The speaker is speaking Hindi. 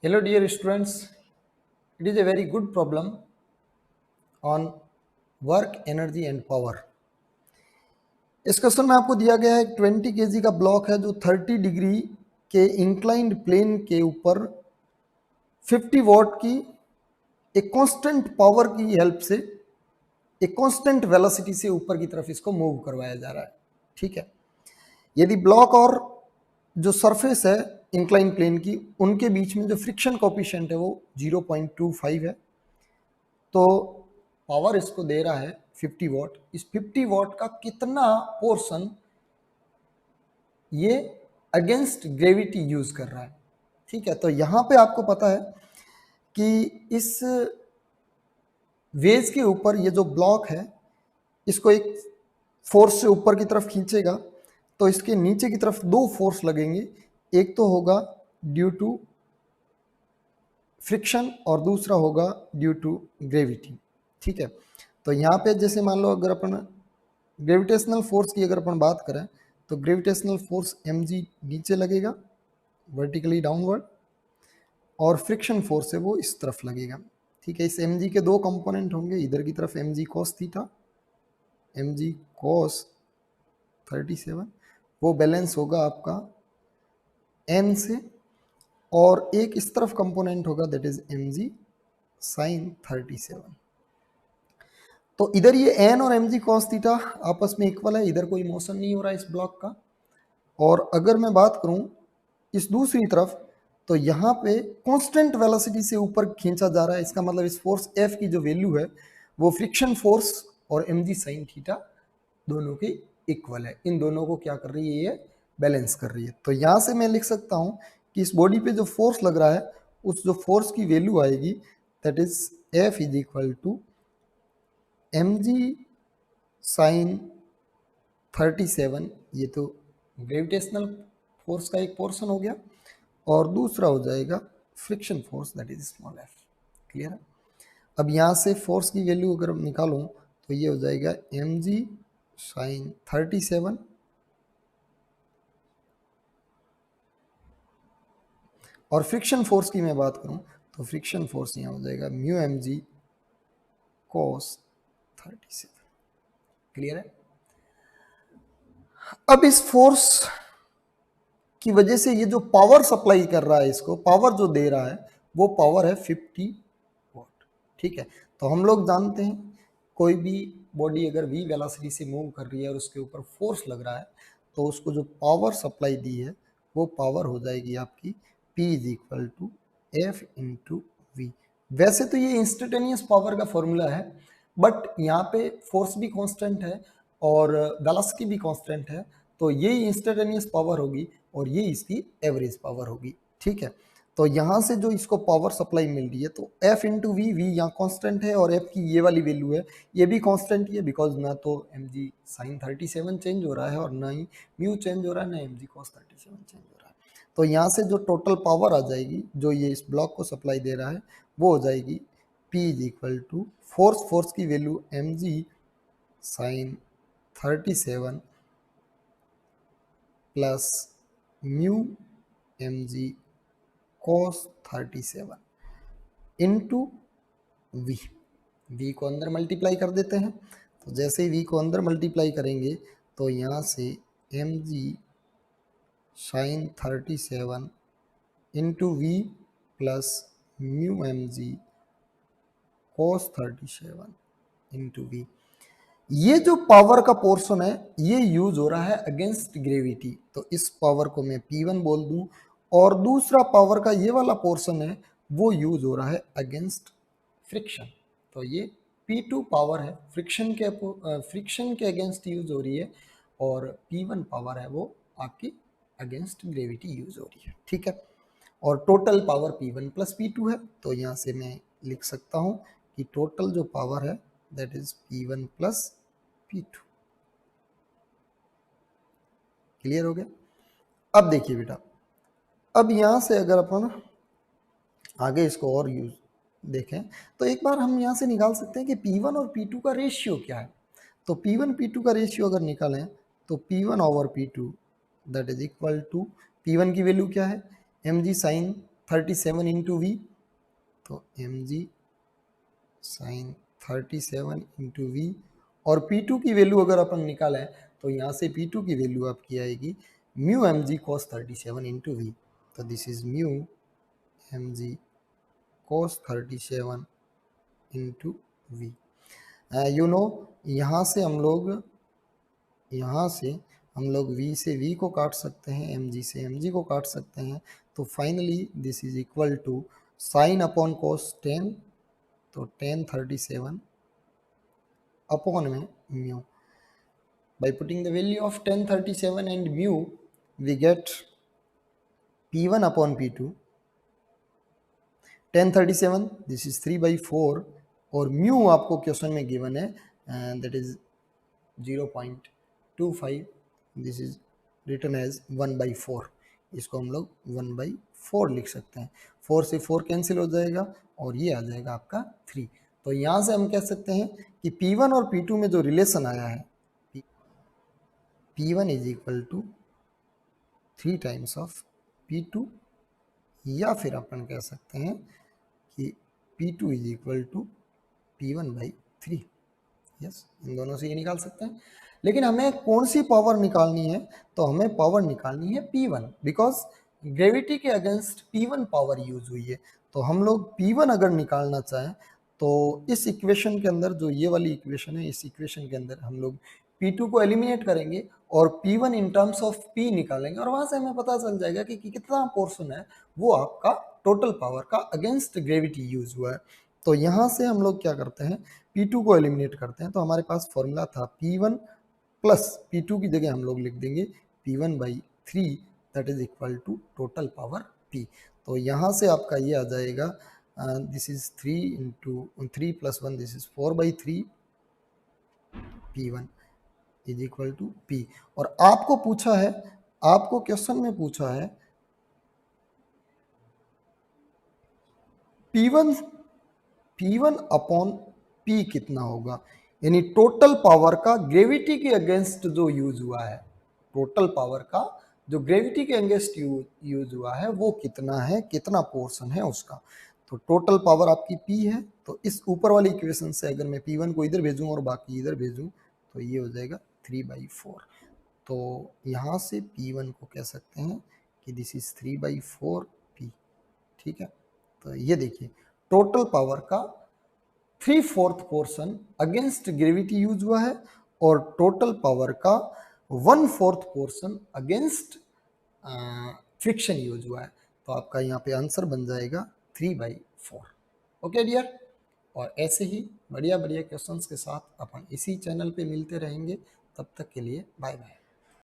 Hello dear students, it is a very good problem on work, energy and power. इस क्वेश्चन में आपको दिया गया है 20 kg का ब्लॉक है जो 30 डिग्री के इंक्लाइंड प्लेन के ऊपर 50 वॉट की एक कांस्टेंट पावर की हेल्प से एक कांस्टेंट वेलोसिटी से ऊपर की तरफ इसको मूव करवाया जा रहा है। ठीक है, यदि ब्लॉक और जो सरफेस है इंक्लाइन प्लेन की उनके बीच में जो फ्रिक्शन कोएफिशिएंट है वो 0.25 है, तो पावर इसको दे रहा है 50 वॉट। इस 50 वॉट का कितना पोर्शन ये अगेंस्ट ग्रेविटी यूज कर रहा है। ठीक है, तो यहां पे आपको पता है कि इस वेज के ऊपर ये जो ब्लॉक है इसको एक फोर्स से ऊपर की तरफ खींचेगा तो इसके नीचे की तरफ दो फोर्स लगेंगे, एक तो होगा ड्यू टू फ्रिक्शन और दूसरा होगा ड्यू टू ग्रेविटी। ठीक है, तो यहाँ पे जैसे मान लो अगर अपन ग्रेविटेशनल फोर्स की अगर अपन बात करें तो ग्रेविटेशनल फोर्स mg नीचे लगेगा वर्टिकली डाउनवर्ड और फ्रिक्शन फोर्स है वो इस तरफ लगेगा। ठीक है, इस mg के दो कंपोनेंट होंगे, इधर की तरफ mg cos theta, mg cos 37 वो बैलेंस होगा आपका n से, और एक इस तरफ कंपोनेंट होगा दैट इज mg sin 37। तो इधर ये n और mg cos थीटा आपस में इक्वल है, इधर कोई मोशन नहीं हो रहा है इस ब्लॉक का। और अगर मैं बात करूं इस दूसरी तरफ तो यहाँ पे कांस्टेंट वेलोसिटी से ऊपर खींचा जा रहा है, इसका मतलब इस फोर्स F की जो वैल्यू है वो फ्रिक्शन फोर्स और mg sin थीटा दोनों के इक्वल है। इन दोनों को क्या कर रही है, ये बैलेंस कर रही है। तो यहाँ से मैं लिख सकता हूँ कि इस बॉडी पे जो फोर्स लग रहा है उस जो फोर्स की वैल्यू आएगी that is F is equal to mg sin 37, ये तो ग्रेविटेशनल फोर्स का एक पोर्शन हो गया, और दूसरा हो जाएगा friction force that is small f। Clear है? अब यहाँ से फोर्स की वैल्यू अगर निकालूं तो ये हो जाएगा mg sin 37 और फ्रिक्शन फोर्स की मैं बात करूं तो फ्रिक्शन फोर्स यहाँ हो जाएगा म्यू mg cos 37। क्लियर है? अब इस फोर्स की वजह से ये जो पावर सप्लाई कर रहा है, इसको पावर जो दे रहा है वो पावर है 50 वॉट। ठीक है, तो हम लोग जानते हैं कोई भी बॉडी अगर v वेलोसिटी से मूव कर रही है और उसके ऊपर फोर्स लग रहा है तो उसको जो पावर सप्लाई दी है वो पावर हो जाएगी आपकी P is equal to f into v. वैसे तो ये इंस्टेंटेनियस पावर का फॉर्मूला है, बट यहाँ पे फोर्स भी कांस्टेंट है और वेलोसिटी भी कांस्टेंट है, तो ये इंस्टेंटेनियस पावर होगी और ये इसकी एवरेज पावर होगी। ठीक है, तो यहाँ से जो इसको पावर सप्लाई मिल रही है तो F इंटू वी, वी यहाँ कॉन्स्टेंट है और F की ये वाली वैल्यू है ये भी कॉन्स्टेंट ही है, बिकॉज ना तो mg sin 37 चेंज हो रहा है और ना ही म्यू चेंज हो रहा है, ना mg cos 37 चेंज हो रहा है। तो यहाँ से जो टोटल पावर आ जाएगी जो ये इस ब्लॉक को सप्लाई दे रहा है वो हो जाएगी P is equal to force की value mg sin 37 plus mu mg cos 37 into V. V को अंदर मल्टीप्लाई कर देते हैं, तो जैसे ही वी को अंदर मल्टीप्लाई करेंगे तो यहाँ से mg sin 37 into v plus mu mg cos 37 into v, ये जो पावर का पोर्शन है ये यूज हो रहा है अगेंस्ट ग्रेविटी, तो इस पावर को मैं P1 बोल दूं, और दूसरा पावर का ये वाला पोर्शन है वो यूज हो रहा है अगेंस्ट फ्रिक्शन, तो ये P2 पावर है फ्रिक्शन के अगेंस्ट यूज हो रही है, और P1 पावर है वो आपकी अगेंस्ट ग्रेविटी यूज हो रही है। ठीक है, और total power P1 plus P2 है, तो यहाँ से मैं लिख सकता हूँ कि टोटल जो पावर है that is P1 plus P2। Clear हो गया? अब देखिए बेटा, अब यहां से अगर अपन आगे इसको और यूज देखें तो एक बार हम यहां से निकाल सकते हैं कि P1 और P2 का रेशियो क्या है। तो P1 P2 का रेशियो अगर निकालें तो P1 over P2 that is equal to, P1 की वैल्यू क्या है mg sin 37 इंटू वी, तो mg साइन 37 इंटू वी, और P2 की वैल्यू अगर अपन निकालें तो यहाँ से P2 की वैल्यू आपकी आएगी mu M G cos 37 into we, तो this is mu M G cos 37 into V. You know, यहाँ से हम लोग v से v को काट सकते हैं, mg से mg को काट सकते हैं, तो finally this is equal to sine upon cos 10, तो tan 37 अपॉन में mu. By putting the value of tan 37 and mu, we get P1 upon P2. tan 37 this is 3/4 और mu आपको क्वेश्चन में गिवन है that is 0.25, this is written as 1/4, इसको हम लोग 1/4 लिख सकते हैं। 4 से 4 कैंसिल हो जाएगा और ये आ जाएगा आपका 3। तो यहाँ से हम कह सकते हैं कि P1 और P2 में जो रिलेशन आया है, P1 is equal to 3 times of P2, या फिर अपन कह सकते हैं कि P2 is equal to P1/3। Yes, इन दोनों से ये निकाल सकते हैं। लेकिन हमें कौन सी पावर निकालनी है, तो हमें पावर निकालनी है P1, बिकॉज ग्रेविटी के अगेंस्ट P1 पावर यूज हुई है। तो हम लोग P1 अगर निकालना चाहें तो इस इक्वेशन के अंदर, जो ये वाली इक्वेशन है, इस इक्वेशन के अंदर हम लोग P2 को एलिमिनेट करेंगे और P1 in terms of P निकालेंगे, और वहां से हमें पता चल जाएगा कि कितना पोर्शन है वो आपका टोटल पावर का अगेंस्ट ग्रेविटी यूज हुआ है। तो यहाँ से हम लोग क्या करते हैं, P2 को एलिमिनेट करते हैं। तो हमारे पास फॉर्मूला था P1 प्लस P2 की जगह हम लोग लिख देंगे P1/3, that is equal to total power P। तो यहाँ से आपका ये आ जाएगा, this is 3 into 3 plus 1, this is 4/3 P1 is equal to P। और आपको पूछा है, आपको क्वेश्चन में पूछा है P1 अपॉन P कितना होगा, यानी टोटल पावर का ग्रेविटी के अगेंस्ट जो यूज हुआ है, टोटल पावर का जो ग्रेविटी के अगेंस्ट यूज हुआ है वो कितना है, कितना पोर्शन है उसका। तो टोटल पावर आपकी P है, तो इस ऊपर वाली इक्वेशन से अगर मैं P1 को इधर भेजूं और बाकी इधर भेजूं तो ये हो जाएगा 3/4। तो यहाँ से P1 को कह सकते हैं कि दिस इज 3/4 P, ठीक है। तो ये देखिए, टोटल पावर का 3/4 पोर्शन अगेंस्ट ग्रेविटी यूज हुआ है और टोटल पावर का 1/4 पोर्शन अगेंस्ट फ्रिक्शन यूज हुआ है। तो आपका यहाँ पे आंसर बन जाएगा 3/4। ओके डियर, और ऐसे ही बढ़िया बढ़िया क्वेश्चंस के साथ अपन इसी चैनल पे मिलते रहेंगे। तब तक के लिए बाय बाय।